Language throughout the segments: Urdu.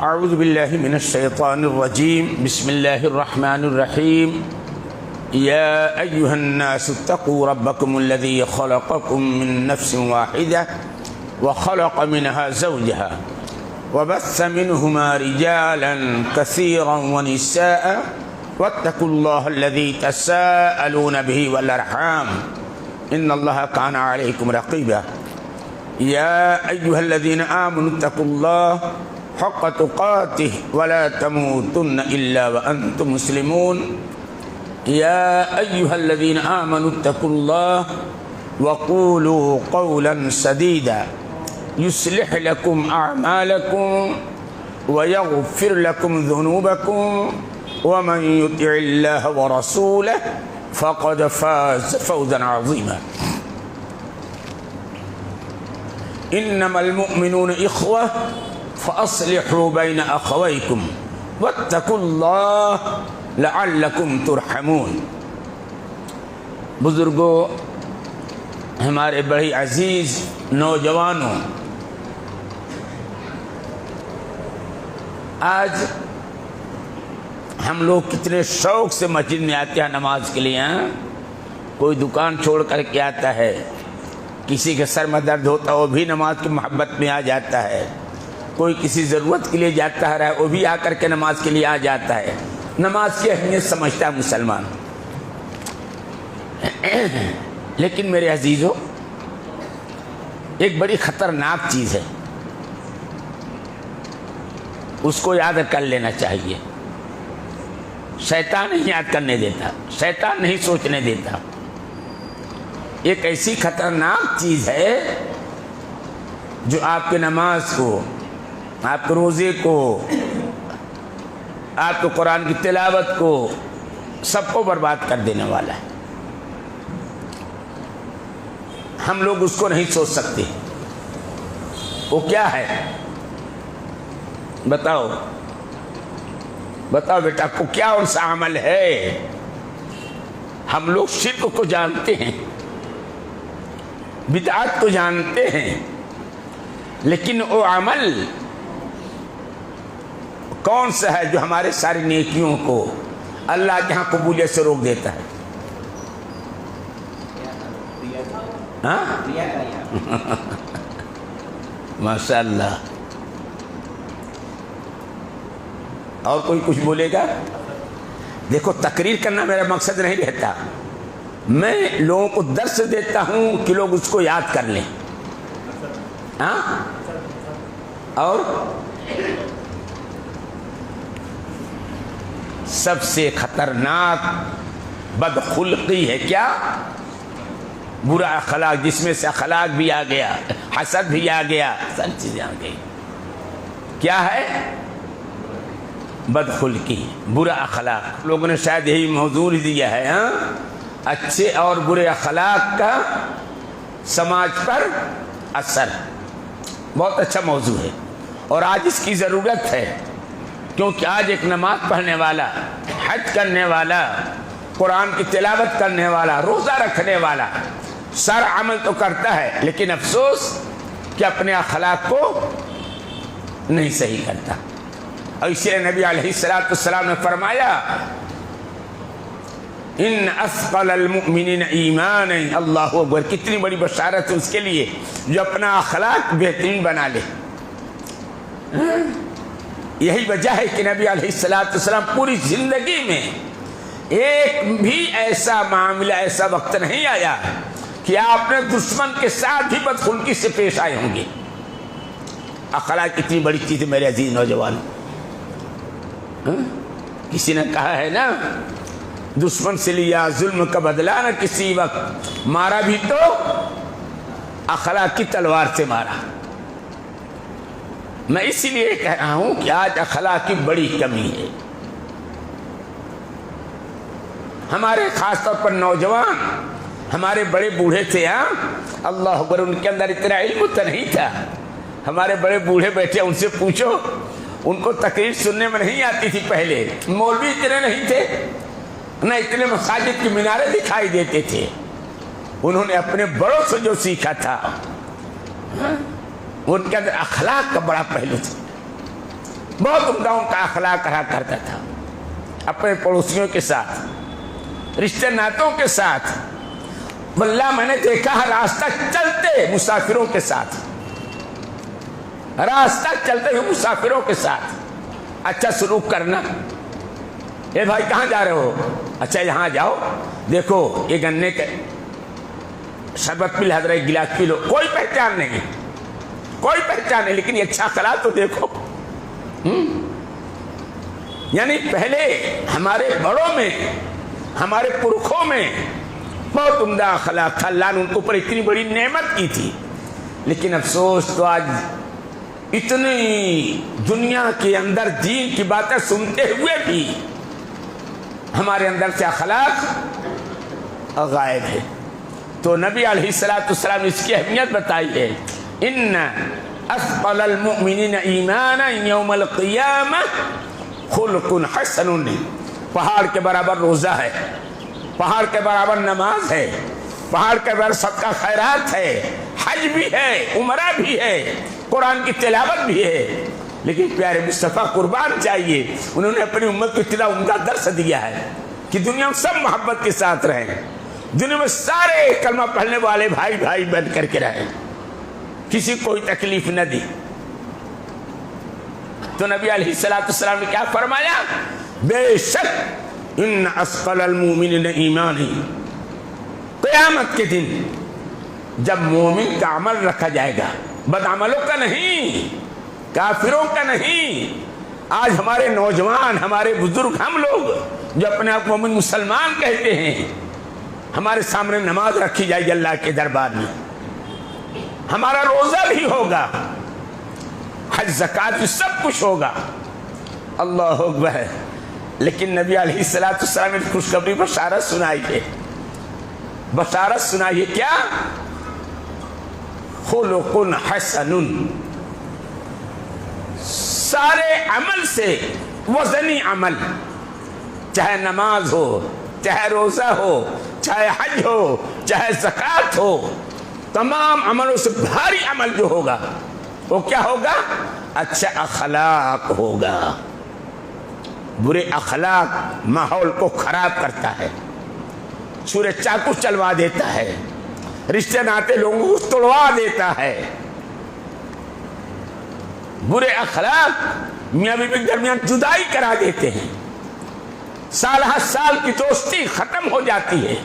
اعوذ باللہ من الشیطان الرجیم بسم اللہ الرحمن الرحیم یا ایہا الناس اتقوا ربکم الذی خلقکم من نفس واحدہ وخلق منها زوجها وبث منهما رجالا كثيرا ونساء واتقوا الله الذي تساءلون به والأرحام إن الله كان عليكم رقيبا يا أيها الذين آمنوا اتقوا الله حق تقاته ولا تموتن إلا وأنتم مسلمون يا أيها الذين آمنوا اتقوا الله وقولوا قولا سديدا يصلح لكم أعمالكم ويغفر لكم ذنوبكم ومن يطع الله ورسوله فقد فاز فوزا عظيما إنما المؤمنون إخوة فأصلحوا بين أخويكم واتقوا الله لعلكم ترحمون. بزرگوں، ہمارے بڑے عزیز نوجوانوں، آج ہم لوگ کتنے شوق سے مسجد میں آتے ہیں نماز کے لیے. کوئی دکان چھوڑ کر کے آتا ہے، کسی کے سر میں درد ہوتا ہے وہ بھی نماز کی محبت میں آ جاتا ہے، کوئی کسی ضرورت کے لیے جاتا ہے وہ بھی آ کر کے نماز کے لیے آ جاتا ہے. نماز کی اہمیت سمجھتا ہے مسلمان. لیکن میرے عزیزوں، ایک بڑی خطرناک چیز ہے، اس کو یاد کر لینا چاہیے. شیطان نہیں یاد کرنے دیتا، شیطان نہیں سوچنے دیتا. ایک ایسی خطرناک چیز ہے جو آپ کے نماز کو، آپ کے روزے کو، آپ کے قرآن کی تلاوت کو، سب کو برباد کر دینے والا ہے. ہم لوگ اس کو نہیں سوچ سکتے. وہ کیا ہے؟ بتاؤ بتاؤ بیٹا، کو کیا ان سا عمل ہے؟ ہم لوگ شرک کو جانتے ہیں، بدعات کو جانتے ہیں، لیکن وہ عمل کون سا ہے جو ہمارے ساری نیکیوں کو اللہ کے ہاں قبولیت سے روک دیتا ہے؟ ماشاء اللہ. اور کوئی کچھ بولے گا؟ دیکھو، تقریر کرنا میرا مقصد نہیں رہتا. میں لوگوں کو درس دیتا ہوں کہ لوگ اس کو یاد کر لیں. اور سب سے خطرناک بدخلقی ہے کیا؟ برا اخلاق، جس میں سے اخلاق بھی آ گیا، حسد بھی آ گیا، سب چیزیں آ گئی. کیا ہے؟ بدخلقی، برا اخلاق. لوگوں نے شاید یہی موضوع دیا ہے، اچھے اور برے اخلاق کا سماج پر اثر. بہت اچھا موضوع ہے اور آج اس کی ضرورت ہے، کیونکہ آج ایک نماز پڑھنے والا، حج کرنے والا، قرآن کی تلاوت کرنے والا، روزہ رکھنے والا سارا عمل تو کرتا ہے، لیکن افسوس کہ اپنے اخلاق کو نہیں صحیح کرتا. اور اس لیے نبی علیہ السلام نے فرمایا، ان اثقل المؤمنین ایمانا. اللہ اکبر، کتنی بڑی بشارت ہے اس کے لیے جو اپنا اخلاق بہترین بنا لے. یہی وجہ ہے کہ نبی علیہ السلام پوری زندگی میں ایک بھی ایسا معاملہ، ایسا وقت نہیں آیا کہ آپ اپنے دشمن کے ساتھ بھی بدخلقی سے پیش آئے ہوں گے. اخلاق کتنی بڑی چیز ہے میرے عزیز نوجوان. کسی نے کہا ہے نا، دشمن سے لیا ظلم کا بدلہ نہ کسی وقت، مارا بھی تو اخلاق کی تلوار سے مارا. میں اسی لیے کہہ رہا ہوں کہ آج اخلاق کی بڑی کمی ہے. ہمارے خاص طور پر نوجوان، ہمارے بڑے بوڑھے تھے، اللہ اکبر، ان کے اندر اتنا علم تو نہیں تھا. ہمارے بڑے بوڑھے بیٹھے، ان سے پوچھو، ان کو تقریر سننے میں نہیں آتی تھی. پہلے مولوی اتنے نہیں تھے، نہ اتنے مساجد کے مینارے دکھائی دیتے تھے. انہوں نے اپنے بڑوں سے جو سیکھا تھا، ان کے اندر اخلاق کا بڑا پہلو تھا. بہت عمدہ ان کا اخلاق رہا کرتا تھا، اپنے پڑوسیوں کے ساتھ، رشتے ناتوں کے ساتھ۔ واللہ میں نے دیکھا ہے راستہ چلتے مسافروں کے ساتھ، راستہ چلتے ہوئے مسافروں کے ساتھ اچھا سلوک کرنا۔ اے بھائی کہاں جا رہے ہو؟ اچھا یہاں جاؤ، دیکھو یہ گنے کے شربت پی لو، حضرت ایک گلاس پی لو، کوئی پہچان نہیں، کوئی پہچان نہیں، لیکن یہ اچھا اخلاق تو دیکھو۔ یعنی پہلے ہمارے بڑوں میں، ہمارے پرکھوں میں بہت عمدہ اخلاق تھا، اللہ نے ان کو پر اتنی بڑی نعمت کی تھی، لیکن افسوس تو آج اتنی دنیا کے اندر دین کی باتیں سنتے ہوئے بھی ہمارے اندر سے اخلاق غائب ہے۔ تو نبی علیہ السلام نے اس کی اہمیت بتائی ہے، ان اثقل المؤمنین ایمانا یوم القیامہ خلق حسن۔ پہاڑ کے برابر روزہ ہے، پہاڑ کے برابر نماز ہے، پہاڑ کے برابر صدقہ خیرات ہے، حج بھی ہے، عمرہ بھی ہے، قرآن کی تلاوت بھی ہے، لیکن پیارے مصطفیٰ قربان چاہیے، انہوں نے اپنی امت کو اتنا عمدہ درس دیا ہے کہ دنیا میں سب محبت کے ساتھ رہیں، دنیا میں سارے کلمہ پڑھنے والے بھائی بھائی بن کر کے رہیں، کسی کو کوئی تکلیف نہ دی۔ تو نبی علیہ السلام نے کیا فرمایا؟ بے شک ان اثقل المؤمنین ایمانی، قیامت کے دن جب مومن کا عمل رکھا جائے گا، بدعملوں کا نہیں، کافروں کا نہیں۔ آج ہمارے نوجوان، ہمارے بزرگ، ہم لوگ جو اپنے آپ مومن مسلمان کہتے ہیں، ہمارے سامنے نماز رکھی جائے گی اللہ کے دربار میں، ہمارا روزہ بھی ہوگا، حج زکوٰۃ بھی سب کچھ ہوگا، اللہ اکبر، لیکن نبی علیہ السلام نے خوشخبری بشارت سنائی ہے، بشارت سنائی ہے کیا؟ خلق حسن، سارے عمل سے وزنی عمل، چاہے نماز ہو، چاہے روزہ ہو، چاہے حج ہو، چاہے زکوٰۃ ہو، تمام عملوں سے بھاری عمل جو ہوگا وہ کیا ہوگا؟ اچھا اخلاق ہوگا۔ برے اخلاق ماحول کو خراب کرتا ہے، چھرے چاقو چلوا دیتا ہے، رشتے ناتے لوگوں کو توڑوا دیتا ہے۔ برے اخلاق میاں بیوی کے درمیان جدائی کرا دیتے ہیں، سال ہر سال کی دوستی ختم ہو جاتی ہے،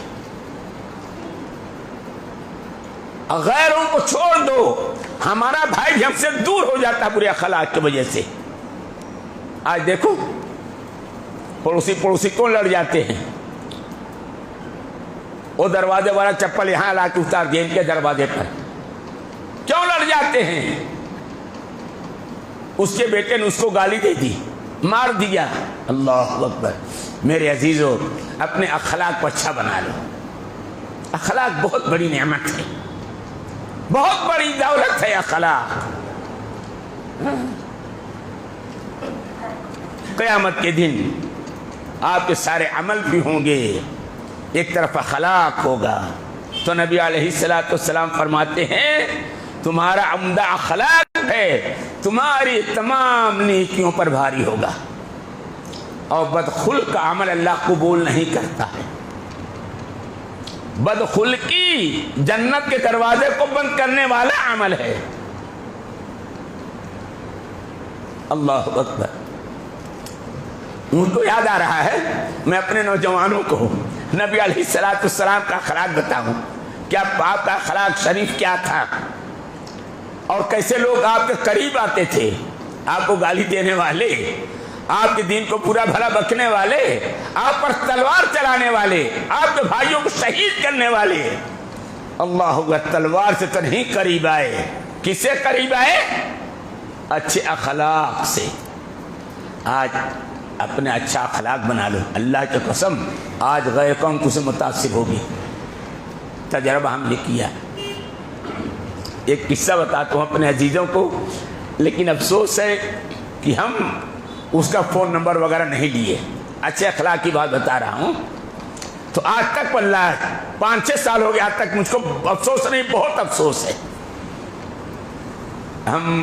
غیروں کو چھوڑ دو، ہمارا بھائی بھی ہم سے دور ہو جاتا ہے برے اخلاق کی وجہ سے۔ آج دیکھو پڑوسی کون لڑ جاتے ہیں؟ وہ دروازے والا چپل یہاں لا کے اتار دیا ان کے دروازے پر، کیوں لڑ جاتے ہیں؟ اس کے بیٹے نے اس کو گالی دے دی، مار دیا۔ اللہ اکبر۔ میرے عزیزو، اپنے اخلاق کو اچھا بنا لو، اخلاق بہت بڑی نعمت ہے، بہت بڑی دولت ہے اخلاق۔ قیامت کے دن آپ کے سارے عمل بھی ہوں گے، ایک طرف اخلاق ہوگا۔ تو نبی علیہ السلام فرماتے ہیں تمہارا عمدہ اخلاق ہے، تمہاری تمام نیکیوں پر بھاری ہوگا، اور بدخلق کا عمل اللہ قبول نہیں کرتا ہے۔ بدخلقی جنت کے دروازے کو بند کرنے والا عمل ہے۔ اللہ اکبر۔ ان کو یاد آ رہا ہے، میں اپنے نوجوانوں کو نبی علیہ السلام کا اخلاق بتاؤں، کیا آپ کا اخلاق شریف کیا تھا، اور کیسے لوگ آپ کے قریب آتے تھے، آپ کو گالی دینے والے، آپ کے دین کو پورا بھلا بکنے والے، آپ پر تلوار چلانے والے، آپ کے بھائیوں کو شہید کرنے والے، اللہ اکبر، تلوار سے تو نہیں قریب آئے، کس سے قریب آئے؟ اچھے اخلاق سے۔ آج اپنے اچھا اخلاق بنا لو، اللہ کی قسم آج غیر قوم تم سے متاثر ہوگی۔ تجربہ ہم نے کیا۔ ایک قصہ بتاتا ہوں اپنے عزیزوں کو، لیکن افسوس ہے کہ ہم اس کا فون نمبر وغیرہ نہیں لیے، اچھے اخلاق کی بات بتا رہا ہوں۔ تو آج تک واللہ 5-6 سال ہو گئے، آج تک مجھ کو افسوس نہیں، بہت افسوس ہے۔ ہم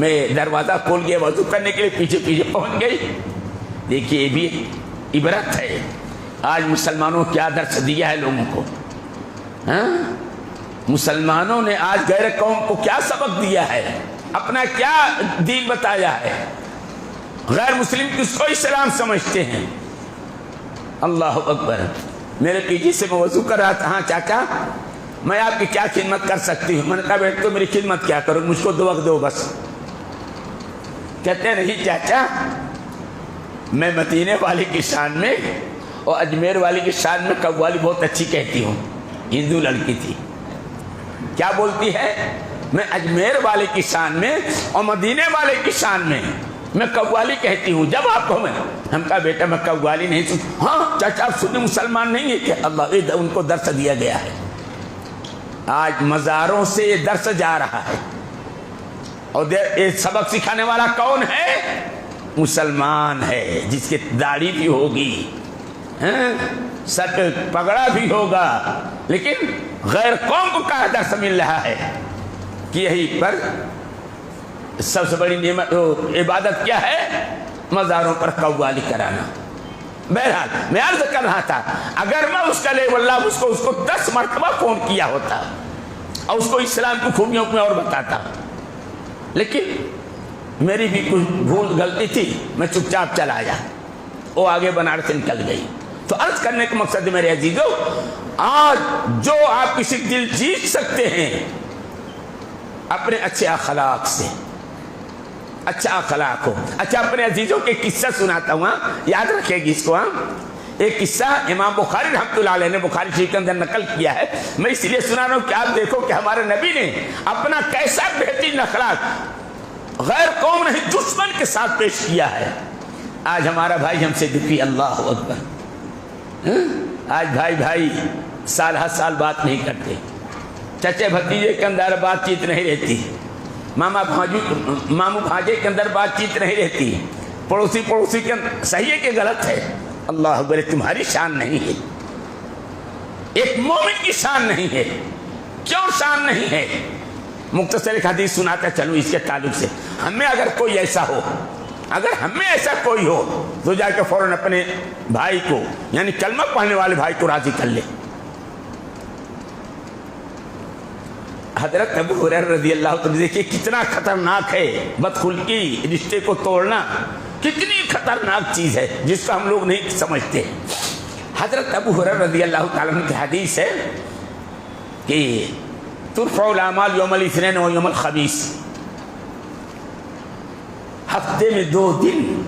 میں دروازہ کھول کے وضو کرنے کے لیے پیچھے پیچھے پہنچ گئی. دیکھیے یہ بھی عبرت ہے. آج مسلمانوں کیا درس دیا ہے لوگوں کو. مسلمانوں نے آج غیر قوم کو کیا سبق دیا ہے, اپنا کیا دین بتایا ہے. غیر مسلم کس کو اسلام سمجھتے ہیں. اللہ اکبر. میرے پیچھے سے میں وضو کر رہا تھا. ہاں چاچا میں آپ کی کیا خدمت کر سکتی ہوں. میں نے کہا بیٹا تو میری خدمت کیا کرو, مجھ کو 2 وقت دو بس. کہتے ہیں نہیں چاچا میں مدینے والی کی شان میں اور اجمیر والی کی شان میں قوالی بہت اچھی کہتی ہوں. ہندو لڑکی تھی. کیا بولتی ہے, میں اجمیر والے کی شان میں اور مدینے والے کی شان میں قوالی کہتی ہوں. جب آپ کو ہم کہا بیٹا میں قوالی نہیں سن. ہاں چاچا آپ سنی مسلمان نہیں ہے کہ اللہ ان کو درس دیا گیا ہے. آج مزاروں سے یہ درس جا رہا ہے. اور یہ سبق سکھانے والا کون ہے؟ مسلمان ہے, جس کی داڑھی بھی ہوگی, سر پہ پگڑا بھی ہوگا, لیکن غیر قوم کو کہا درس مل رہا ہے کہ یہی پر سب سے بڑی نعمت عبادت کیا ہے, مزاروں پر قوالی کرانا. بہرحال میں عرض کر رہا تھا اگر میں اس کا لے واللہ اس کو 10 مرتبہ فون کیا ہوتا اور اس کو اسلام کی خوبیوں میں اور بتاتا, لیکن میری بھی کچھ بھول غلطی تھی, میں چپ چاپ چلا آیا. وہ آگے بنارس سے نکل گئی. تو عرض کرنے کا مقصد ہے میرے عزیزو, آج جو آپ کسی دل جیت سکتے ہیں اپنے اچھے اخلاق سے, اچھا اخلاق ہو. اچھا اپنے عزیزوں کے قصہ سناتا ہوں, یاد رکھے گی اس کو. ایک قصہ امام بخاری رحمۃ اللہ علیہ نے بخاری شریف کے اندر نقل کیا ہے. میں اس لیے سنا رہا ہوں کہ آپ دیکھو کہ ہمارے نبی نے اپنا کیسا بہترین اخلاق غیر قوم نہیں دشمن کے ساتھ پیش کیا ہے. آج ہمارا بھائی ہم سے دکھی, اللہ اکبر. آج بھائی سال ہر سال بات نہیں کرتے, چچے بھتیجے کے اندر بات چیت نہیں رہتی, ماموں بھاجے کے اندر بات چیت نہیں رہتی, پڑوسی کے اندر. صحیح ہے کہ غلط ہے؟ اللہ اکبر. تمہاری شان نہیں ہے, ایک مومن کی شان نہیں ہے. کیوں شان نہیں ہے؟ مختصر ایک حدیث سناتا چلو اس کے تعلق سے. ہمیں اگر کوئی ایسا ہو, اگر ہمیں ایسا کوئی ہو تو جا کے فوراً اپنے بھائی کو یعنی کلمہ پڑھنے والے بھائی کو راضی کر لے. حضرت ابو ہریرہ رضی اللہ عنہ دیکھیے کتنا خطرناک ہے بدخلقی, رشتے کو توڑنا کتنی خطرناک چیز ہے جس کو ہم لوگ نہیں سمجھتے. حضرت ابو ہریرہ رضی اللہ تعالیٰ عنہ کی حدیث ہے کہ ترفع الاعمال یوم الاثنین و یوم الخمیس. ہفتے میں 2 دن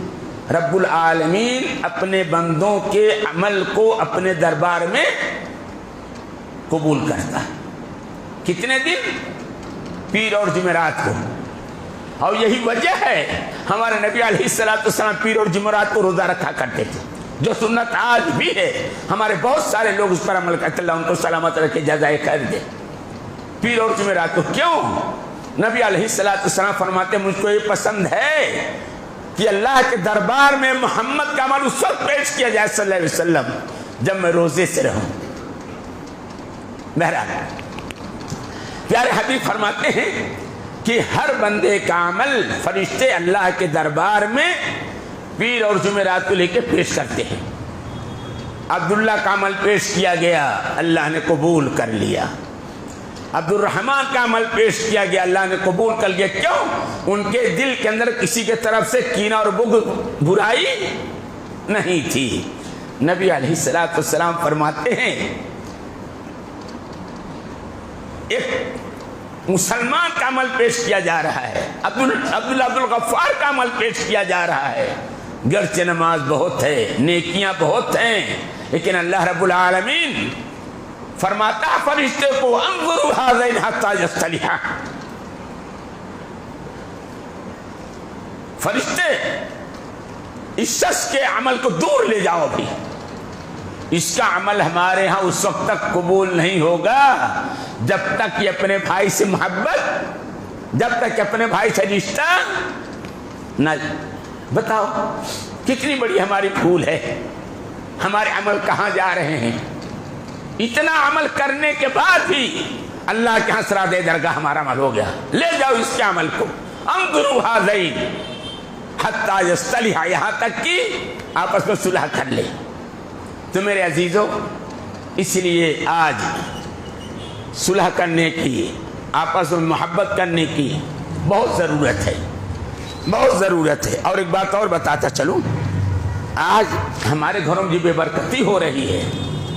رب العالمین اپنے بندوں کے عمل کو اپنے دربار میں قبول کرتا ہے. کتنے دن؟ پیر اور جمعرات کو. اور یہی وجہ ہے ہمارے نبی علیہ السلام پیر اور جمعرات کو روزہ رکھا کرتے تھے, جو سنت آج بھی ہے. ہمارے بہت سارے لوگ اس پر عمل کرتے, اللہ ان کو سلامت رکھے, جزائے خیر دے. پیر اور جمعرات کو کیوں؟ نبی علیہ السلام فرماتے مجھ کو یہ پسند ہے کہ اللہ کے دربار میں محمد کا عمل اس وقت پیش کیا جائے صلی اللہ علیہ وسلم جب میں روزے سے رہوں. بہرحال پیارے حبیب فرماتے ہیں کہ ہر بندے کا عمل فرشتے اللہ کے دربار میں پیر اور جمعرات کو لے کے پیش کرتے ہیں. عبداللہ کا عمل پیش کیا گیا, اللہ نے قبول کر لیا. عبد الرحمن کا عمل پیش کیا گیا, اللہ نے قبول کر لیا. کیوں؟ ان کے دل کے اندر کسی کے طرف سے کینہ اور بغض برائی نہیں تھی. نبی علیہ السلام فرماتے ہیں ایک مسلمان کا عمل پیش کیا جا رہا ہے, عبد الغفار کا عمل پیش کیا جا رہا ہے. گرچہ نماز بہت ہے, نیکیاں بہت ہیں, لیکن اللہ رب العالمین فرماتا فرشتے کو انظروا ھذین حتی یصطلحا. فرشتے اس شخص کے عمل کو دور لے جاؤ. بھی اس کا عمل ہمارے ہاں اس وقت تک قبول نہیں ہوگا جب تک یہ اپنے بھائی سے محبت, جب تک اپنے بھائی سے رشتہ نہ. بتاؤ کتنی بڑی ہماری بھول ہے, ہمارے عمل کہاں جا رہے ہیں. اتنا عمل کرنے کے بعد بھی اللہ کے ہاں سرادِ درگاہ ہمارا عمل ہو گیا. لے جاؤ اس کے عمل کو, انظروا ہذین حتی یصطلحا، یہاں تک کہ آپس میں صلح کر لے۔ تو میرے عزیزوں، اس لیے آج صلح کرنے کی، آپس میں محبت کرنے کی بہت ضرورت ہے، بہت ضرورت ہے۔ اور ایک بات اور بتاتا چلوں، آج ہمارے گھروں میں بے برکتی ہو رہی ہے،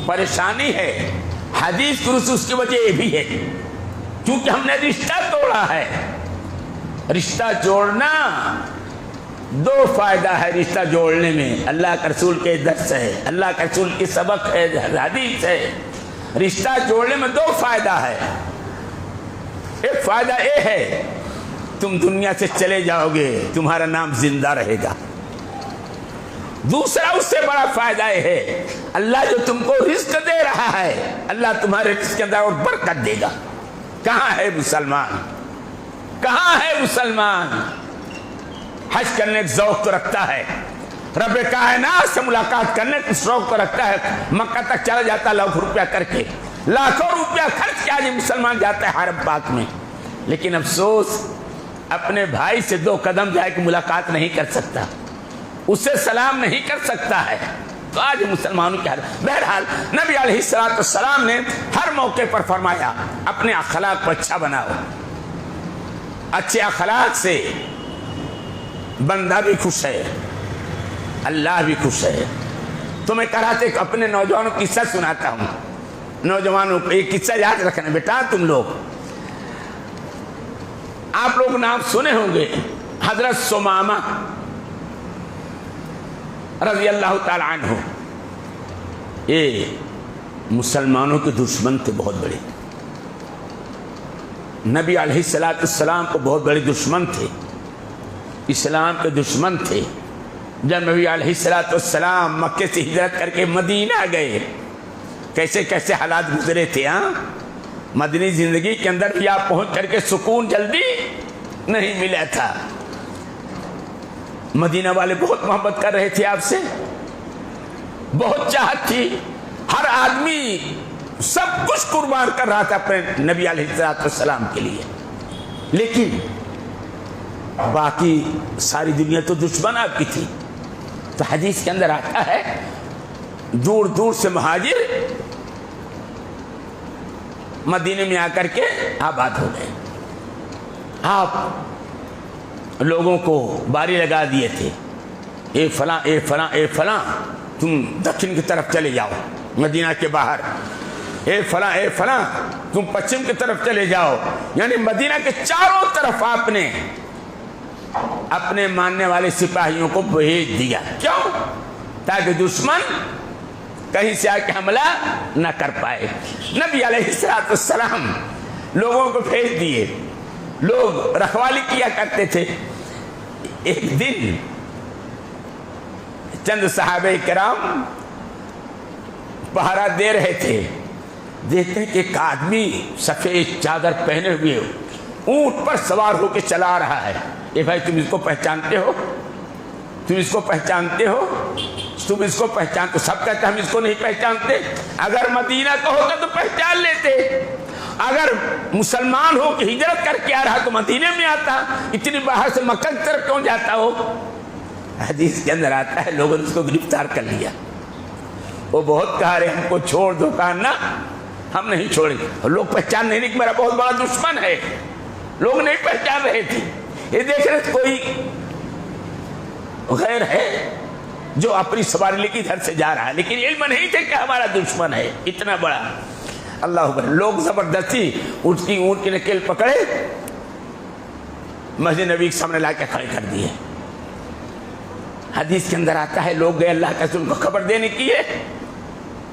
پریشانی ہے، حدیث درست اس کی وجہ یہ بھی ہے کیونکہ ہم نے رشتہ توڑا ہے۔ رشتہ جوڑنا دو فائدہ ہے رشتہ جوڑنے میں، اللہ کے رسول کے درس ہے، اللہ کے رسول کی سبق ہے، حدیث ہے۔ رشتہ جوڑنے میں دو فائدہ ہے۔ ایک فائدہ یہ ہے تم دنیا سے چلے جاؤ گے، تمہارا نام زندہ رہے گا۔ دوسرا اس سے بڑا فائدہ یہ ہے اللہ جو تم کو رزق دے رہا ہے، اللہ تمہارے رزق کے اندر اور برکت دے گا۔ کہاں ہے مسلمان؟ کہاں ہے مسلمان؟ حج کرنے کا ذوق تو رکھتا ہے، رب کائنات سے ملاقات کرنے کا شوق تو رکھتا ہے، مکہ تک چلا جاتا ہے لاکھ روپیہ کر کے، لاکھوں روپیہ خرچ کیا جی مسلمان جاتا ہے حرم پاک میں، لیکن افسوس اپنے بھائی سے 2 قدم جائے کہ ملاقات نہیں کر سکتا، اسے سلام نہیں کر سکتا ہے۔ تو آج مسلمانوں کی حالت، بہرحال نبی علیہ السلام نے ہر موقع پر فرمایا اپنے اخلاق کو اچھا بناؤ۔ اچھے اخلاق سے بندہ بھی خوش ہے، اللہ بھی خوش ہے۔ تو میں کہہ رہا تھا کہ اپنے نوجوانوں کو قصہ سناتا ہوں، نوجوانوں کو ایک قصہ یاد رکھنا بیٹا، تم لوگ، آپ لوگ نام سنے ہوں گے حضرت ثمامہ رضی اللہ تعالی عنہ۔ یہ مسلمانوں کے دشمن تھے بہت بڑے، نبی علیہ السلام کو بہت بڑے دشمن تھے، اسلام کے دشمن تھے۔ جب نبی علیہ السلام مکے سے ہجرت کر کے مدینہ گئے، کیسے کیسے حالات گزرے تھے۔ مدنی زندگی کے اندر بھی آپ پہنچ کر کے سکون جلدی نہیں ملا تھا۔ مدینہ والے بہت محبت کر رہے تھے آپ سے، بہت چاہت تھی، ہر آدمی سب کچھ قربان کر رہا تھا اپنے نبی علیہ السلام کے لیے، لیکن باقی ساری دنیا تو دشمن آپ کی تھی۔ تو حدیث کے اندر آتا ہے دور دور سے مہاجر مدینے میں آ کر کے آباد ہو گئے۔ آپ لوگوں کو باری لگا دیے تھے، اے فلاں اے فلاں اے فلاں تم دکھن کی طرف چلے جاؤ مدینہ کے باہر، اے فلاں تم پچھم کی طرف چلے جاؤ، یعنی مدینہ کے چاروں طرف آپ نے اپنے ماننے والے سپاہیوں کو بھیج دیا۔ کیوں؟ تاکہ دشمن کہیں سے آ کے حملہ نہ کر پائے۔ نبی علیہ السلام لوگوں کو بھیج دیے، لوگ رکھوالی کیا کرتے تھے۔ ایک دن چند صحابہ کرام پہرا دے رہے تھے، دیکھتے ہیں کہ ایک آدمی سفید چادر پہنے ہوئے اونٹ پر سوار ہو کے چلا رہا ہے۔ اے بھائی تم اس کو پہچانتے ہو؟ تم اس کو پہچانتے ہو؟ تم اس کو پہچانتے؟ سب کہتے ہیں ہم اس کو نہیں پہچانتے۔ اگر مدینہ کا ہوتا تو پہچان لیتے، اگر مسلمان ہو کہ ہجرت کر کے آ رہا تو مدینے میں آتا، اتنی باہر سے مکہ کی طرف کیوں جاتا ہو؟ حدیث کے اندر آتا ہے لوگوں نے اس کو گرفتار کر لیا۔ وہ بہت کہا رہے ہم کو چھوڑ دو، کہا نہ ہم نہیں چھوڑیں گے۔ اور لوگ پہچان نہیں کہ میرا بہت بڑا دشمن ہے، لوگ نہیں پہچان رہے تھے۔ یہ دیکھ رہے کوئی غیر ہے جو اپنی سواری لے کے ادھر سے جا رہا ہے، لیکن علم نہیں تھے کہ ہمارا دشمن ہے اتنا بڑا۔ اللہ اکبر، لوگ زبردستی اونٹ کی نکیل پکڑے، مسجد نبی کے سامنے لا کے کھڑے کر دیے۔ حدیث کے اندر آتا ہے لوگ گئے اللہ کے رسول کو خبر دینے کی ہے،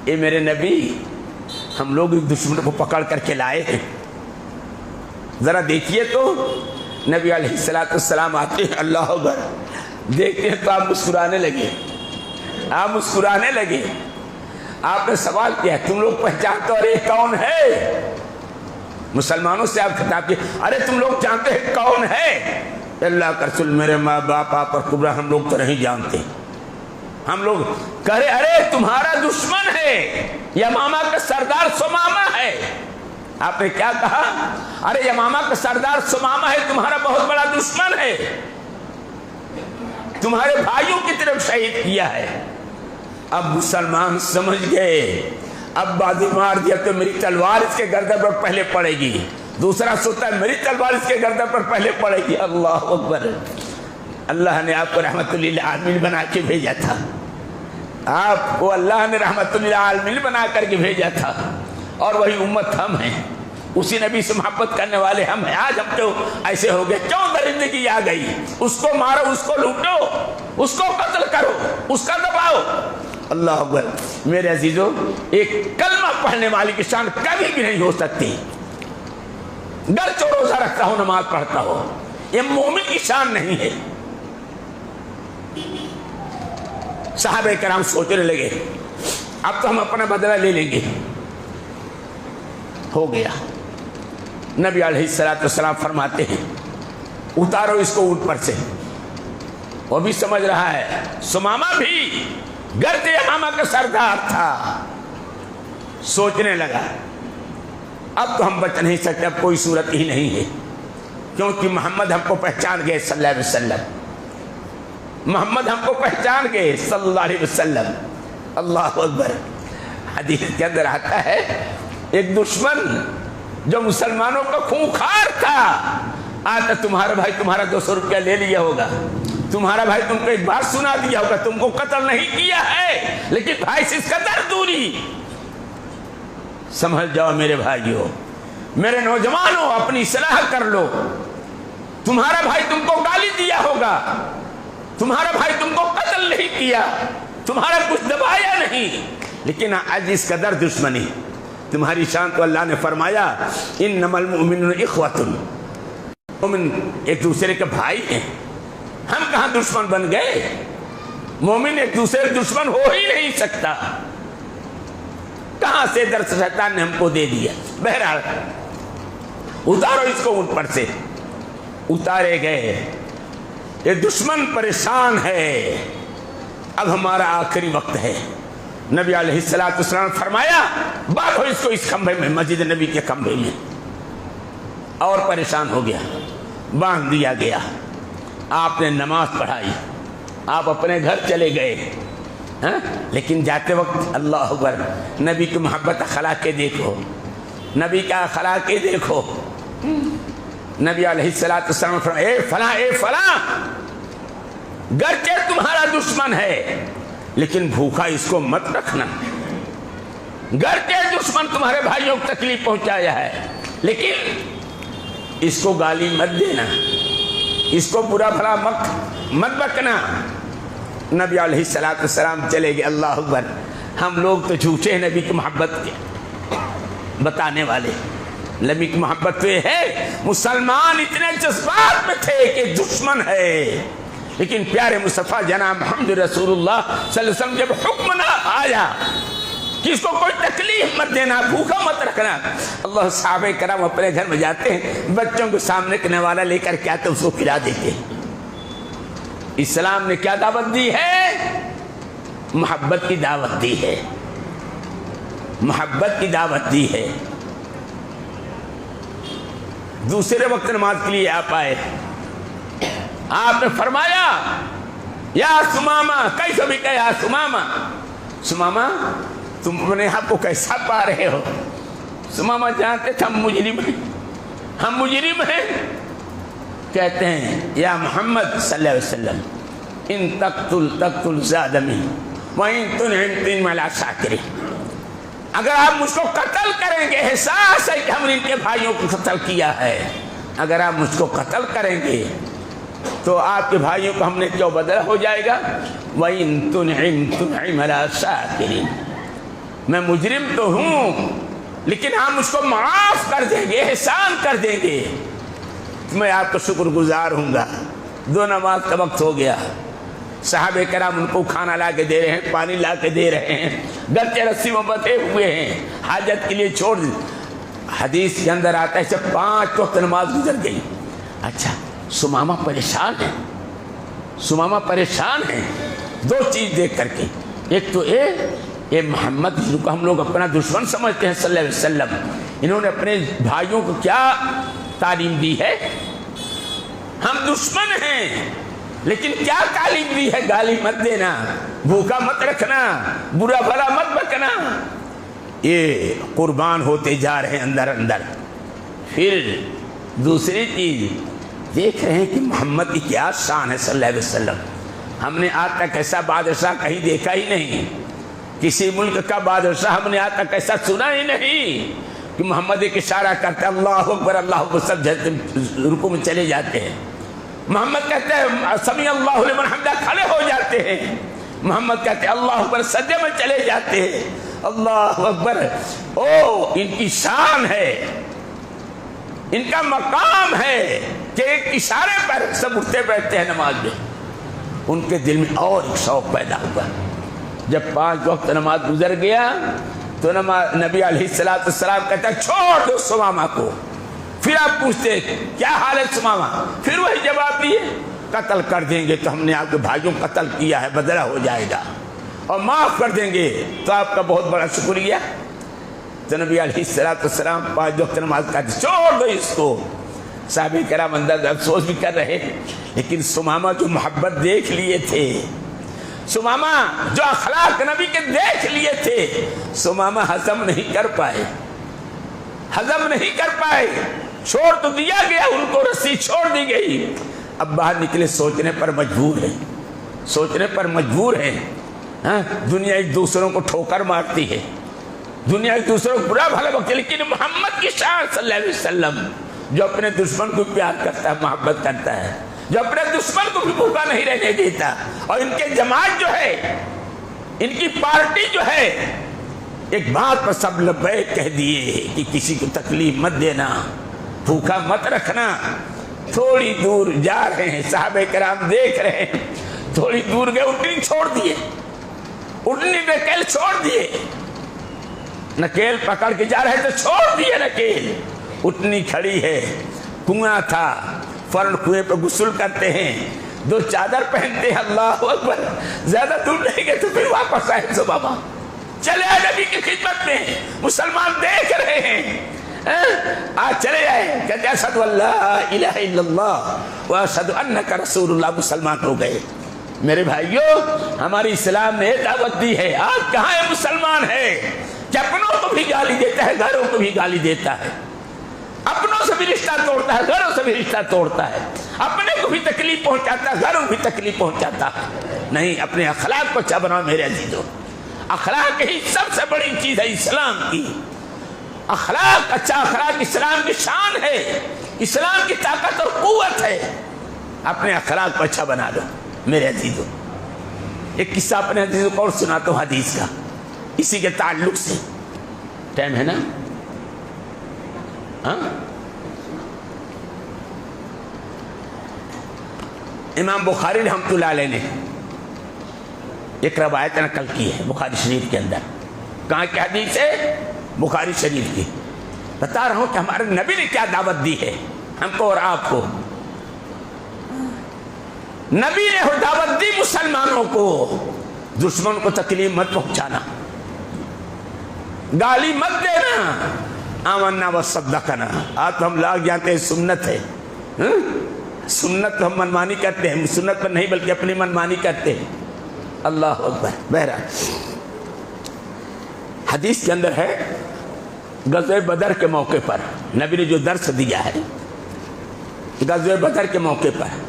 اے میرے نبی ہم لوگ ایک دشمن کو پکڑ کر کے لائے ہیں، ذرا دیکھیے تو۔ نبی علیہ السلام آتے ہیں، اللہ اکبر، دیکھتے ہیں تو آپ مسکرانے لگے، آپ مسکرانے لگے۔ آپ نے سوال کیا تم لوگ پہچانتے اور یہ کون ہے؟ مسلمانوں سے آپ خطاب کیے، ارے تم لوگ جانتے ہیں کون ہے؟ اللہ کا رسول میرے ماں باپ آپ اور کبرا ہم لوگ تو نہیں جانتے۔ ہم لوگ کہہ رہے ارے تمہارا دشمن ہے، یمامہ کا سردار ثمامہ ہے۔ آپ نے کیا کہا؟ ارے یمامہ کا سردار سمامہ ہے، تمہارا بہت بڑا دشمن ہے، تمہارے بھائیوں کی طرف شہید کیا ہے۔ اب مسلمان سمجھ گئے، اب بازی مار دیا تو میری تلوار اس کے گردن پر پہلے پڑے گی، دوسرا سوچتا ہے میری تلوار اس کے گردن پر پہلے پڑے گی۔ اللہ اکبر! اللہ نے آپ کو رحمت للعالمین بنا کے بھیجا تھا، آپ کو اللہ نے رحمت للعالمین بنا کر کے بھیجا تھا، اور وہی امت ہم ہیں، اسی نبی سے محبت کرنے والے ہم ہیں۔ آج ہم تو ایسے ہو گئے، کیوں درندگی آ گئی؟ اس کو مارو، اس کو لوٹو، اس کو قتل کرو، اس کا دباؤ۔ اللہ اکبر! میرے عزیزو، ایک کلمہ پڑھنے والے کی شان کبھی بھی نہیں ہو سکتی، گرچہ روزہ رکھتا ہو، نماز پڑھتا ہو، یہ مومن کی شان نہیں ہے۔ صحابہ کرام سوچنے لگے اب تو ہم اپنا بدلہ لے لیں گے۔ ہو گیا، نبی علیہ السلام فرماتے ہیں اتارو اس کو اونٹ پر سے۔ وہ بھی سمجھ رہا ہے، سمامہ بھی گرد یمامہ کا سردار تھا، سوچنے لگا اب تو ہم بچ نہیں سکتے، اب کوئی صورت ہی نہیں ہے، کیونکہ محمد ہم کو پہچان گئے صلی اللہ علیہ وسلم، محمد ہم کو پہچان گئے صلی اللہ علیہ وسلم۔ اللہ اکبر! حدیث کے اندر آتا ہے ایک دشمن جو مسلمانوں کا خونخوار تھا آتا، تمہارا بھائی تمہارا 200 روپیہ لے لیا ہوگا، تمہارا بھائی تم کو ایک بات سنا دیا ہوگا، تم کو قتل نہیں کیا ہے لیکن بھائی سے اس قدر دوری۔ سمجھ جاؤ میرے بھائیو، میرے نوجوانوں، اپنی اصلاح کر لو۔ تمہارا بھائی تم کو گالی دیا ہوگا، تمہارا بھائی تم کو قتل نہیں کیا، تمہارا کچھ دبایا نہیں، لیکن آج اس قدر دشمنی۔ تمہاری شان تو اللہ نے فرمایا انما المؤمنون اخوۃ، مومن ایک دوسرے کے بھائی ہیں۔ ہم کہاں دشمن بن گئے؟ مومن ایک دوسرے دشمن ہو ہی نہیں سکتا، کہاں سے درس شیطان نے ہم کو دے دیا۔ بہرحال اتارو اس کو اونٹ پر سے، اتارے گئے۔ یہ دشمن پریشان ہے، اب ہمارا آخری وقت ہے۔ نبی علیہ السلام فرمایا باندھو اس کو اس کھمبے میں، مسجد نبی کے کھمبے میں، اور پریشان ہو گیا، باندھ دیا گیا۔ آپ نے نماز پڑھائی، آپ اپنے گھر چلے گئے، لیکن جاتے وقت اللہ اکبر، نبی کی محبت اخلاق کے دیکھو، نبی کا اخلاق کے دیکھو۔ نبی علیہ السلام فرمایا اے فلاں، اے فلاں، گرچہ تمہارا دشمن ہے لیکن بھوکا اس کو مت رکھنا، گرچہ دشمن تمہارے بھائیوں کو تکلیف پہنچایا ہے لیکن اس کو گالی مت دینا، اس کو برا بھلا مت بکنا۔ نبی علیہ السلام چلے گئے۔ اللہ اکبر! ہم لوگ تو جھوٹے نبی کی محبت کے بتانے والے، نبی کی محبت تو یہ ہے، مسلمان اتنے جذبات میں تھے کہ دشمن ہے، لیکن پیارے مصطفیٰ جناب محمد رسول اللہ صلی اللہ علیہ وسلم جب حکم نہ آیا کہ اس کو کوئی تکلیف مت دینا، بھوکا مت رکھنا، اللہ، صحابہ کرام اپنے گھر میں جاتے ہیں، بچوں کو سامنے کے نوالا لے کر کیا تو اس کو کھلا دیتے ہیں۔ اسلام نے کیا دعوت دی ہے؟ محبت کی دعوت دی ہے، محبت کی دعوت دی ہے۔ دوسرے وقت نماز کے لیے آپ آئے، آپ نے فرمایا یا سمامہ، کیسے بھی کہا سمامہ، سمامہ تم اپنے آپ کو کیسا پا رہے ہو؟ سمامہ جانتے تھے ہم مجرم ہیں، کہتے ہیں یا محمد صلی اللہ علیہ وسلم ان تقتل زاد من وَإِن تُنْعِمْ عَلَىٰ شَاكِرِهِ، اگر آپ مجھ کو قتل کریں گے، احساس ہے کہ ہم نے ان کے بھائیوں کو قتل کیا ہے، اگر آپ مجھ کو قتل کریں گے تو آپ کے بھائیوں کو ہم نے کیوں بدلہ ہو جائے گا۔ وَإِن تُنْعِمْ عَلَىٰ شَاكِرِهِ، میں مجرم تو ہوں لیکن آپ مجھ کو معاف کر دیں گے، احسان کر دیں گے، میں آپ کا شکر گزار ہوں گا۔ دو نماز کا وقت ہو گیا، صحابہ کرام ان کو کھانا لا کے دے رہے ہیں، پانی لا کے دے رہے ہیں، گرچہ رسی میں بندھے ہوئے ہیں، حاجت کے لیے چھوڑ دی۔ حدیث کے اندر آتا ہے جب 5 وقت نماز گزر گئی۔ اچھا، سمامہ پریشان ہے، سمامہ پریشان ہے دو چیز دیکھ کر کے، ایک تو اے محمد جن کو ہم لوگ اپنا دشمن سمجھتے ہیں صلی اللہ علیہ وسلم، انہوں نے اپنے بھائیوں کو کیا تعلیم دی ہے؟ ہم دشمن ہیں لیکن کیا تعلیم دی ہے؟ گالی مت دینا، بھوکا مت رکھنا، برا بھلا مت بکنا. یہ قربان ہوتے جا رہے ہیں اندر اندر. پھر دوسری چیز دیکھ رہے ہیں کہ محمد کی کیا شان ہے صلی اللہ علیہ وسلم. ہم نے آج تک ایسا بادشاہ کہیں دیکھا ہی نہیں، کسی ملک کا بادشاہ ہم نے آج تک ایسا سنا ہی نہیں کہ محمد ایک اشارہ کرتے اللہ اکبر اللہ اکبر، سب رکوع میں چلے جاتے ہیں. محمد کہتے ہیں سمیع اللہ لمن حمدہ، کھڑے ہو جاتے ہیں. محمد کہتے ہیں اللہ اکبر، سجدے میں چلے جاتے ہیں. اللہ اکبر. او ان کی شان ہے، ان کا مقام ہے کہ ایک اشارے پر سب اٹھتے بیٹھتے ہیں نماز میں. ان کے دل میں اور ایک شوق پیدا ہوا. جب 5 وقت نماز گزر گیا تو نبی علیہ السلام کہتا ہے چھوڑ دو سمامہ کو. پھر آپ پوچھتے کیا حال ہے سمامہ؟ پھر وہی جواب دیے قتل کر دیں گے تو ہم نے آپ کے بھائیوں کو قتل کیا ہے، بدلہ ہو جائے گا، اور معاف کر دیں گے تو آپ کا بہت بڑا شکریہ. تو نبی علیہ السلام 5 وقت نماز کہتے چھوڑ دو اس کو. صحابہ کرام اندر افسوس بھی کر رہے، لیکن سمامہ جو محبت دیکھ لیے تھے، سمامہ جو اخلاق نبی کے دیکھ لیے تھے، سمامہ ہضم نہیں کر پائے، ہضم نہیں کر پائے. چھوڑ تو دیا گیا، ان کو رسی چھوڑ دی گئی. اب باہر نکلے، سوچنے پر مجبور ہے، سوچنے پر مجبور ہے. دنیا ایک دوسروں کو ٹھوکر مارتی ہے، دنیا ایک دوسروں کو برا بھلا بکتی ہے، لیکن محمد کی شان صلی اللہ علیہ وسلم جو اپنے دشمن کو پیار کرتا ہے، محبت کرتا ہے، جو اپنے دشمن کو بھی بھوکا نہیں رہنے دیتا. اور ان کے جماعت جو ہے، ان کی پارٹی جو ہے، ایک بات پر سب لبیک کہہ دیے کہ کسی کو تکلیف مت دینا، بھوکا مت رکھنا. تھوڑی دور جا رہے ہیں، صحابہ کرام دیکھ رہے ہیں، تھوڑی دور گئے، اٹھنی چھوڑ دیے، اٹھنی نکیل چھوڑ دیے. نکیل پکڑ کے جا رہے تو چھوڑ دیے نکیل. اٹھنی کھڑی ہے، کنواں تھا، فوراً کنویں پہ غسل کرتے ہیں، 2 چادر پہنتے ہیں. اللہ اکبر. زیادہ دور نہیں گئے تو پھر واپس آئے. سبابا چلے آئے نبی کی خدمت میں، مسلمان دیکھ رہے ہیں. آج چلے آئے، کہتے ہیں اشہد ان لا الہ الا اللہ واشہد انک رسول اللہ. مسلمان ہو گئے. میرے بھائیوں، ہماری اسلام نے دعوت دی ہے. آج کہاں ہے مسلمان ہے کہ اپنوں کو بھی گالی دیتا ہے، گھروں کو بھی گالی دیتا ہے، اپنوں سے بھی رشتہ توڑتا ہے، گھروں سے بھی رشتہ توڑتا ہے، اپنے کو بھی تکلیف پہنچاتا ہے، گھروں کو بھی تکلیف پہنچاتا ہے. نہیں، اپنے اخلاق کو اچھا بناؤ میرے عزیزوں. اخلاق ہی سب سے بڑی چیز ہے اسلام کی. اخلاق، اچھا اخلاق اسلام کی شان ہے، اسلام کی طاقت اور قوت ہے. اپنے اخلاق کو اچھا بنا دو میرے عزیزوں. ایک قصہ اپنے عزیزوں کو اور سناتا ہوں حدیث کا، اسی کے تعلق سے. ٹائم ہے نا؟ امام بخاری رحمۃ اللہ علیہ نے ایک روایت نقل کی ہے بخاری شریف کے اندر. کہاں کی حدیث ہے؟ بخاری شریف کی. بتا رہا ہوں کہ ہمارے نبی نے کیا دعوت دی ہے ہم کو اور آپ کو. نبی نے دعوت دی مسلمانوں کو، دشمن کو تکلیف مت پہنچانا، گالی مت دینا. آمنا وصدقنا. آج تو ہم لوگ جانتے ہیں سنت ہے، سنت تو ہم منمانی کرتے ہیں، سنت پر نہیں بلکہ اپنی منمانی کرتے ہیں. اللہ اکبر. بہرحال حدیث کے اندر ہے غزوہ بدر کے موقع پر نبی نے جو درس دیا ہے. غزوہ بدر کے موقع پر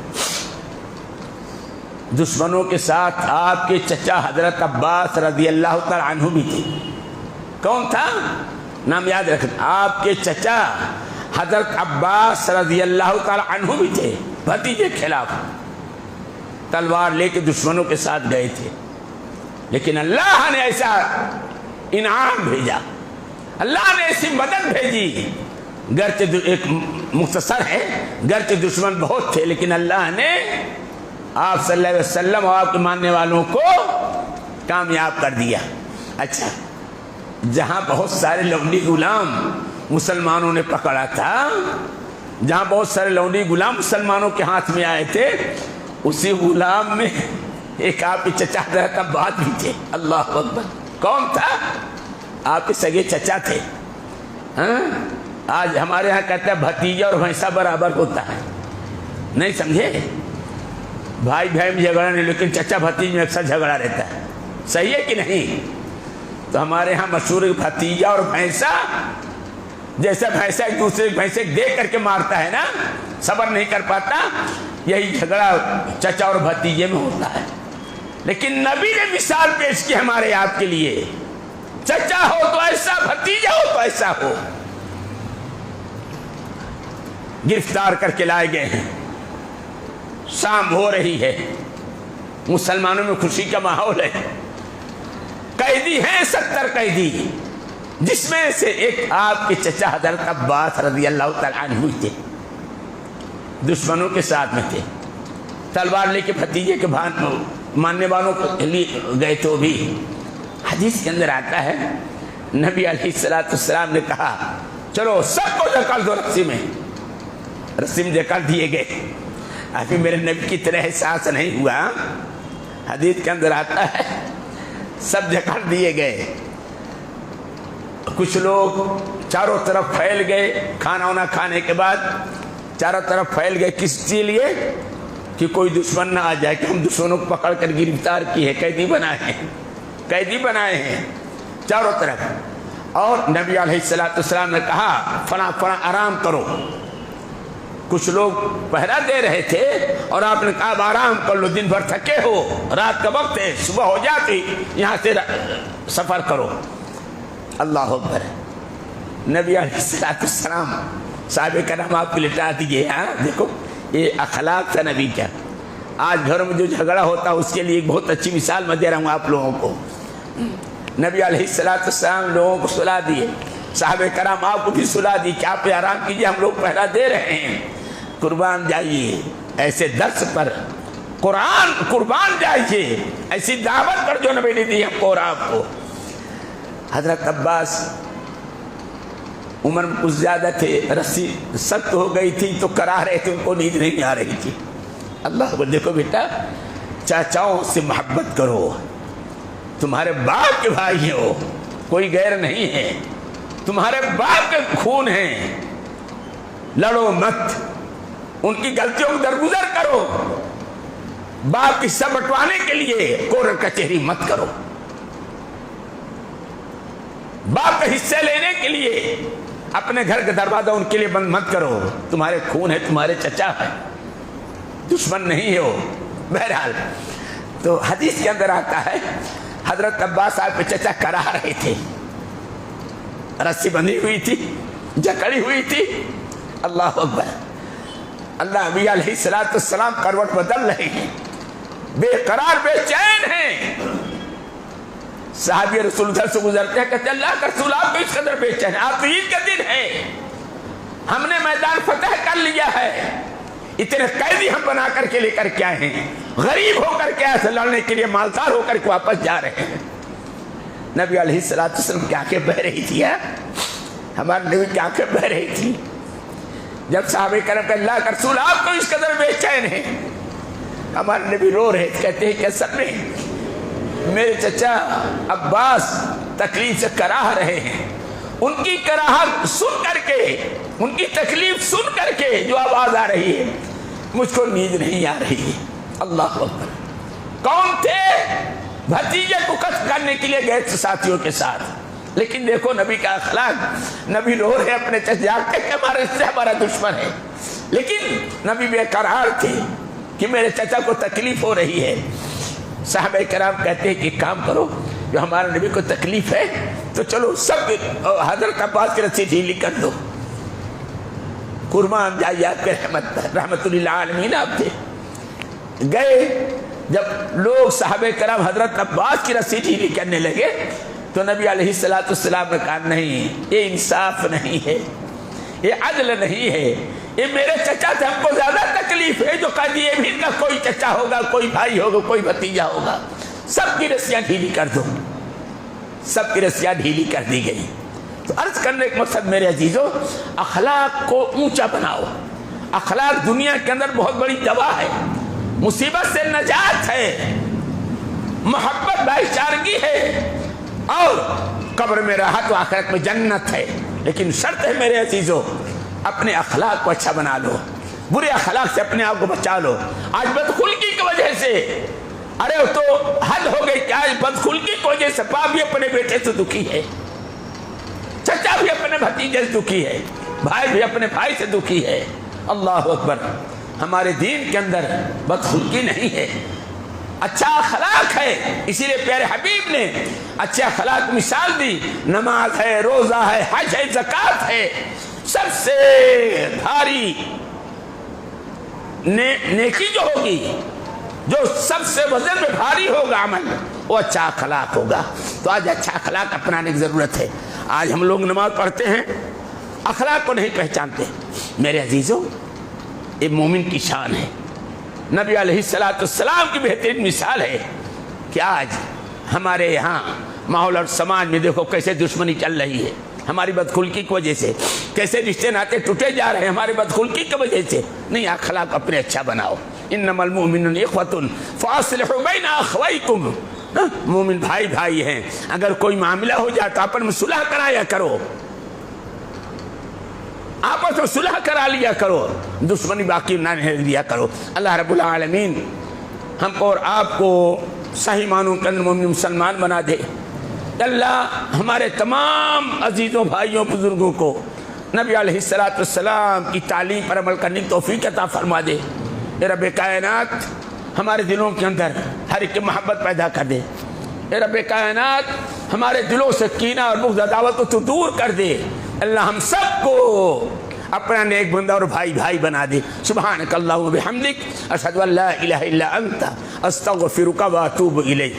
دشمنوں کے ساتھ آپ کے چچا حضرت عباس رضی اللہ تعالی عنہ بھی تھے. کون تھا؟ نام یاد رکھنا. آپ کے چچا حضرت عباس رضی اللہ تعالی عنہ بھی تھے، بھتیجے کے خلاف تلوار لے کے دشمنوں کے ساتھ گئے تھے. لیکن اللہ نے ایسا انعام بھیجا، اللہ نے ایسی مدد بھیجی. گرچہ ایک مختصر ہے، گرچہ دشمن بہت تھے، لیکن اللہ نے آپ صلی اللہ علیہ وسلم اور آپ کے ماننے والوں کو کامیاب کر دیا. اچھا، جہاں بہت سارے لونڈی غلام مسلمانوں نے پکڑا تھا، جہاں بہت سارے لونڈی غلام مسلمانوں کے ہاتھ میں آئے تھے، اسی غلام میں ایک آپ کے چچا حضرت عباس بھی تھے. اللہ اکبر. کون تھا؟ آپ کے سگے چچا تھے. ہاں آج ہمارے ہاں کہتے ہیں بھتیجا اور بھینسا برابر ہوتا ہے، نہیں سمجھے؟ بھائی بہن میں جھگڑا نہیں، لیکن چچا بھتیج میں اکثر جھگڑا رہتا ہے، صحیح ہے کہ نہیں؟ تو ہمارے ہاں مشہور بھتیجا اور بھینسا، جیسا بھینسا ایک دوسرے بھینسے دیکھ کر کے مارتا ہے نا، صبر نہیں کر پاتا، یہی جھگڑا چچا اور بھتیجے میں ہوتا ہے۔ لیکن نبی نے مثال پیش کی ہمارے آپ کے لیے، چچا ہو تو ایسا، بھتیجا ہو تو ایسا ہو۔ گرفتار کر کے لائے گئے ہیں، شام ہو رہی ہے، مسلمانوں میں خوشی کا ماحول ہے، قیدی ہیں 70 قیدی، جس میں سے ایک آپ کے چچا حضرت عباس رضی اللہ تعالیٰ عنہ تھے، دشمنوں کے ساتھ میں تھے، تلوار لے کے بھتیجے کے ماننے والوں کو لیے گئے تو بھی۔ حدیث کے اندر آتا ہے نبی علیہ السلام نے کہا چلو سب کو جکڑ دو رسی میں جکڑ دیے گئے۔ ابھی میرے نبی کی طرح احساس نہیں ہوا، حدیث کے اندر آتا ہے سب جکڑ دیے گئے، کچھ لوگ چاروں طرف پھیل گئے، کھانا وانا کھانے کے بعد چاروں طرف پھیل گئے، کس کے لیے؟ کہ کوئی دشمن نہ آ جائے، کہ ہم دشمنوں کو پکڑ کر گرفتار کیے، قیدی بنائے ہیں چاروں طرف۔ اور نبی علیہ السلام نے کہا فلاں آرام کرو، کچھ لوگ پہرا دے رہے تھے اور آپ نے کہا اب آرام کر لو، دن بھر تھکے ہو، رات کا وقت ہے، صبح ہو جاتی، یہاں سے سفر کرو۔ اللہ اکبر۔ نبی علیہ السلام صحابہ کرام آپ کو لٹا دیجئے، ہاں دیکھو یہ اخلاق تھا نبی کا۔ آج گھروں میں جو جھگڑا ہوتا ہے اس کے لیے ایک بہت اچھی مثال میں دے رہا ہوں آپ لوگوں کو۔ نبی علیہ السلام لوگوں کو صلاح دیے، صحابہ کرام آپ کو بھی صلاح دی کہ آپ آرام کیجئے، ہم لوگ پہرا دے رہے ہیں، قربان جائیے ایسے درس پر، قربان جائیے ایسی دعوت پر جو نبی نے دی ہم کو اور آپ کو۔ حضرت عباس عمر میں کچھ زیادہ تھے، رسی سخت ہو گئی تھی تو کرا رہے تھے، ان کو نیند نہیں آ رہی تھی۔ اللہ کو دیکھو بیٹا، چاچاؤں سے محبت کرو، تمہارے باپ کے بھائی ہو، کوئی غیر نہیں ہے، تمہارے باپ کے خون ہیں، لڑو مت، ان کی غلطیوں کو درگزر کرو، باپ کی حصہ بٹوانے کے لیے کورٹ کچہری مت کرو، باپ کے حصے لینے کے لیے اپنے گھر کا دروازہ ان کے لیے بند مت کرو، تمہارے خون ہے، تمہارے چچا ہے، دشمن نہیں ہو۔ بہرحال تو حدیث کے اندر آتا ہے حضرت عباس صاحب کے چچا کرا رہے تھے، رسی بندھی ہوئی تھی، جکڑی ہوئی تھی۔ اللہ اکبر۔ اللہ نبی علیہ السلام کروٹ بدل رہے ہیں، بے قرار بے چین ہیں۔ صحابی رسول ادھر سے گزرتے ہیں، کہتے ہیں اللہ کا رسول آپ کو اس قدر بے چین ہے، آپ تو عید کا دن ہے، ہم نے میدان فتح کر لیا ہے، اتنے قیدی ہم بنا کر کے لے کر کے آئے ہیں، غریب ہو کر کے ایسے لڑنے کے لیے مالدار ہو کر کے واپس جا رہے ہیں۔ نبی علیہ السلام کی آنکھیں بہ رہی تھی، ہمارے نبی کی آنکھیں بہ رہی تھی جب صحابہ کرام کہ اللہ کا رسول آپ کو اس قدر بے چین ہے۔ ہمارے نبی رو رہے تھے، کہتے ہیں کہ اصل میں میرے چچا عباس تکلیف سے کراہ رہے ہیں، ان کی کراہت سن کر کے، ان کی تکلیف سن کر کے جو آواز آ رہی ہے مجھ کو نیند نہیں آ رہی ہے۔ اللہ اکبر۔ کون تھے؟ بھتیجے کو قتل کرنے کے لیے گئے تھے ساتھیوں کے ساتھ، لیکن دیکھو نبی کا اخلاق، نبی رو رہے اپنے چچا کے کہ ہمارے سے ہمارا دشمن ہے، لیکن نبی بے قرار تھے کہ میرے چچا کو تکلیف ہو رہی ہے۔ صحابہ کرام کہتے ہیں کہ کام کرو، جو ہمارے نبی کو تکلیف ہے تو چلو سب حضرت عباس کی رسی ڈھیلی کر دو، قربان جائیے آپ کے رحمت للعالمین آپ تھے۔ گئے جب لوگ صحابہ کرام حضرت عباس کی رسی ڈھیلی کرنے لگے تو نبی علیہ السلام نے کہا نہیں، یہ انصاف نہیں ہے، یہ عدل نہیں ہے، یہ میرے چچا سے ہم کو زیادہ تکلیف ہے، جو قیدی یہ بھی نہ کوئی چچا ہوگا، کوئی بھائی ہوگا، کوئی بھتیجا ہوگا، سب کی رسیاں ڈھیلی کر دو۔ سب کی رسیاں ڈھیلی کر دی گئی۔ تو عرض کرنے کا مقصد میرے عزیزو، اخلاق کو اونچا بناؤ۔ اخلاق دنیا کے اندر بہت بڑی دوا ہے، مصیبت سے نجات ہے، محبت بھائی چارگی ہے، اور قبر میں راحت و آخرت میں جنت ہے۔ لیکن شرط ہے میرے عزیزو، اپنے اخلاق کو اچھا بنا لو، برے اخلاق سے اپنے آپ کو بچا لو۔ آج بدخلقی کی وجہ سے، ارے تو حد ہو گئی کہ آج بدخلقی کی وجہ سے باپ بھی اپنے بیٹے سے دکھی ہے، چچا بھی اپنے بھتیجے سے دکھی ہے، بھائی بھی اپنے بھائی سے دکھی ہے۔ اللہ اکبر، ہمارے دین کے اندر بدخلقی نہیں ہے، اچھا اخلاق ہے۔ اسی لیے پیارے حبیب نے اچھے اخلاق کی مثال دی، نماز ہے، روزہ ہے، حج ہے، زکوٰۃ ہے، سب سے بھاری نیکی جو ہوگی، جو سب سے وزن میں بھاری ہوگا عمل، وہ اچھا اخلاق ہوگا۔ تو آج اچھا اخلاق اپنانے کی ضرورت ہے۔ آج ہم لوگ نماز پڑھتے ہیں، اخلاق کو نہیں پہچانتے۔ میرے عزیزوں، یہ مومن کی شان ہے، نبی علیہ السلام کی بہترین مثال ہے کہ آج ہمارے یہاں ماحول اور سماج میں دیکھو کیسے دشمنی چل رہی ہے، ہماری بدخلقی کی وجہ سے، کیسے رشتے ناطے ٹوٹے جا رہے ہیں ہماری بدخلقی کی وجہ سے۔ نہیں، اخلاق اپنے اچھا بناؤ۔ انما المؤمنون اخوۃ فاصلحوا بین اخویکم، مومن بھائی بھائی ہیں، اگر کوئی معاملہ ہو جائے تو آپس میں صلح کرایا کرو، آپس میں صلح کرا لیا کرو، دشمنی باقی نہ رہنے دیا کرو۔ اللہ رب العالمین ہم کو اور آپ کو صحیح معنوں کے اندر مومن مسلمان بنا دے۔ اللہ ہمارے تمام عزیزوں، بھائیوں، بزرگوں کو نبی علیہ السلام کی تعلیم پر عمل کرنے کی توفیق عطا فرما دے۔ اے رب کائنات ہمارے دلوں کے اندر ہر ایک کی محبت پیدا کر دے۔ اے رب کائنات ہمارے دلوں سے کینہ اور بغض عداوت کو تو دور کر دے۔ اللہ ہم سب کو اپنا نیک بندہ اور بھائی بھائی بنا دے۔ سبحانک اللہم و بحمدک، اشہد ان لا الہ الا انت، استغفرک و اتوب الیک۔